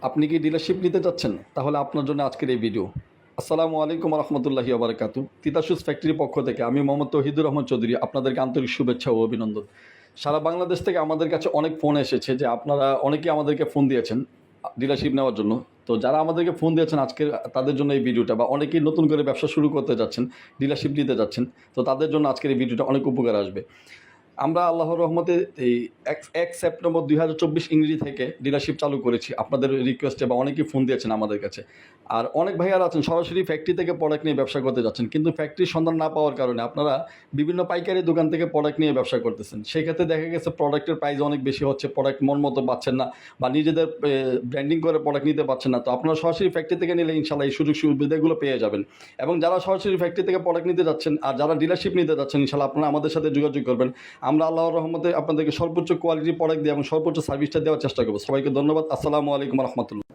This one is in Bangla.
আপনি কি ডিলারশিপ নিতে চাচ্ছেন? তাহলে আপনার জন্য আজকের এই ভিডিও। আসসালামু আলাইকুম রহমতুল্লাহি বারাকাতু। তিতা শুজ ফ্যাক্টরির পক্ষ থেকে আমি মোহাম্মদ তৌহিদুর রহমান চৌধুরী আপনাদেরকে আন্তরিক শুভেচ্ছা ও অভিনন্দন। সারা বাংলাদেশ থেকে আমাদের কাছে অনেক ফোন এসেছে যে আপনারা অনেকেই আমাদেরকে ফোন দিয়েছেন ডিলারশিপ নেওয়ার জন্য। তো যারা আমাদেরকে ফোন দিয়েছেন আজকে তাদের জন্য এই ভিডিওটা, বা অনেকেই নতুন করে ব্যবসা শুরু করতে যাচ্ছেন, ডিলারশিপ নিতে যাচ্ছেন, তো তাদের জন্য আজকের এই ভিডিওটা অনেক উপকার আসবে। আমরা আল্লাহর রহমতে এই ১ সেপ্টেম্বর ২০২৪ ইংরেজি থেকে ডিলারশিপ চালু করেছি আপনাদের রিকোয়েস্টে, বা অনেকেই ফোন দিয়েছেন আমাদের কাছে। আর অনেক ভাইয়ারা আছেন সরাসরি ফ্যাক্টরি থেকে প্রোডাক্ট নিয়ে ব্যবসা করতে যাচ্ছেন, কিন্তু ফ্যাক্টরির সন্ধান না পাওয়ার কারণে আপনারা বিভিন্ন পাইকারি দোকান থেকে প্রোডাক্ট নিয়ে ব্যবসা করতেছেন। সেক্ষেত্রে দেখা গেছে প্রোডাক্টের প্রাইস অনেক বেশি হচ্ছে, প্রোডাক্ট মন মতো পাচ্ছেন না, বা নিজেদের ব্র্যান্ডিং করে প্রোডাক্ট নিতে পারছেন না। তো আপনারা সরাসরি ফ্যাক্টরি থেকে নিলে ইনশাল্লাহ এই সুযোগ সুবিধাগুলো পেয়ে যাবেন। এবং যারা সরাসরি ফ্যাক্টরি থেকে প্রোডাক্ট নিতে যাচ্ছেন আর যারা ডিলারশিপ নিতে যাচ্ছেন, ইনশাল্লাহ আপনারা আমাদের সাথে যোগাযোগ করবেন। আমরা আল্লাহর রহমতে আপনাদেরকে সর্বোচ্চ কোয়ালিটির প্রোডাক্ট দিয়ে এবং সর্বোচ্চ সার্ভিসটা দেওয়ার চেষ্টা করবো। সবাইকে ধন্যবাদ। আসসালামু আলাইকুম রহমতুল্লাহ।